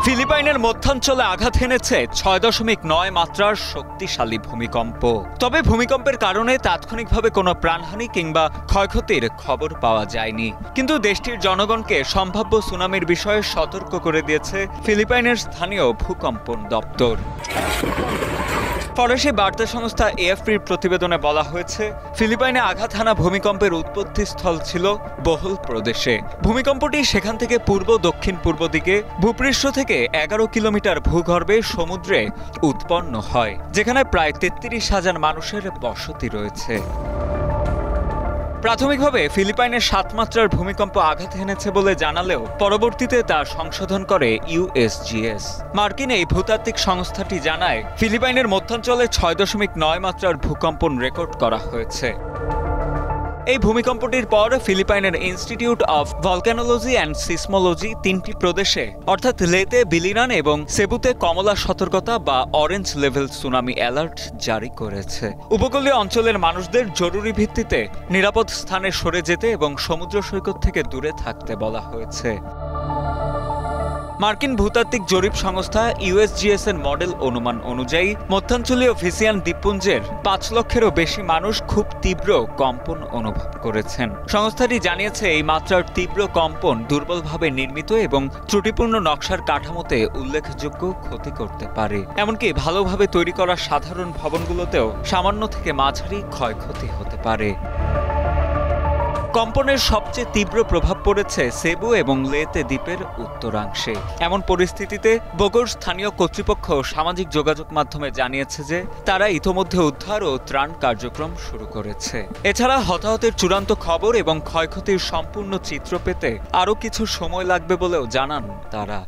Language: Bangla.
ফিলিপাইনের মধ্যাঞ্চলে আঘাত হেনেছে ৬.৯ মাত্রার শক্তিশালী ভূমিকম্প। তবে ভূমিকম্পের কারণে তাৎক্ষণিকভাবে কোনো প্রাণহানি কিংবা ক্ষয়ক্ষতির খবর পাওয়া যায়নি। কিন্তু দেশটির জনগণকে সম্ভাব্য সুনামির বিষয়ে সতর্ক করে দিয়েছে ফিলিপাইনের স্থানীয় ভূকম্পন দপ্তর। ফরাসি বার্তা সংস্থা এএফপির প্রতিবেদনে বলা হয়েছে, ফিলিপাইনে আঘাত হানা ভূমিকম্পের উৎপত্তিস্থল ছিল বোহল প্রদেশে। ভূমিকম্পটি সেখান থেকে পূর্ব দক্ষিণ পূর্ব দিকে ভূপৃষ্ঠ থেকে ১১ কিলোমিটার ভূগর্ভে সমুদ্রে উৎপন্ন হয়, যেখানে প্রায় ৩৩,০০০ মানুষের বসতি রয়েছে। প্রাথমিকভাবে ফিলিপাইনের ৭ মাত্রার ভূমিকম্প আঘাত হেনেছে বলে জানালেও পরবর্তীতে তা সংশোধন করে ইউএসজিএস। মার্কিন এই ভূতাত্ত্বিক সংস্থাটি জানায়, ফিলিপাইনের মধ্যাঞ্চলে ৬.৯ মাত্রার ভূকম্পন রেকর্ড করা হয়েছে। এই ভূমিকম্পটির পর ফিলিপাইনের institute of volcanology and seismology ৩টি প্রদেশে অর্থাৎ লেতে, বিলিনান এবং সেবুতে কমলা সতর্কতা বা অরেঞ্জ লেভেল সুনামি অ্যালার্ট জারি করেছে। উপকূলীয় অঞ্চলের মানুষদের জরুরি ভিত্তিতে নিরাপদ স্থানে সরে যেতে এবং সমুদ্র সৈকত থেকে দূরে থাকতে বলা হয়েছে। মার্কিন ভূতাত্ত্বিক জরিপ সংস্থা ইউএসজিএস এর মডেল অনুমান অনুযায়ী মধ্যাঞ্চলীয় ভিসিয়ান দ্বীপপুঞ্জের ৫ লক্ষেরও বেশি মানুষ খুব তীব্র কম্পন অনুভব করেছেন। সংস্থাটি জানিয়েছে, এই মাত্রার তীব্র কম্পন দুর্বলভাবে নির্মিত এবং ত্রুটিপূর্ণ নকশার কাঠামোতে উল্লেখযোগ্য ক্ষতি করতে পারে। এমনকি ভালোভাবে তৈরি করা সাধারণ ভবনগুলোতেও সামান্য থেকে মাঝারি ক্ষয়ক্ষতি হতে পারে। কম্পনের সবচেয়ে তীব্র প্রভাব পড়েছে সেবু এবং লেতে দ্বীপের উত্তরাংশে। এমন পরিস্থিতিতে বোগোর স্থানীয় কর্তৃপক্ষ সামাজিক যোগাযোগ মাধ্যমে জানিয়েছে যে তারা ইতোমধ্যে উদ্ধার ও ত্রাণ কার্যক্রম শুরু করেছে। এছাড়া হতাহতের চূড়ান্ত খবর এবং ক্ষয়ক্ষতির সম্পূর্ণ চিত্র পেতে আরও কিছু সময় লাগবে বলেও জানান তারা।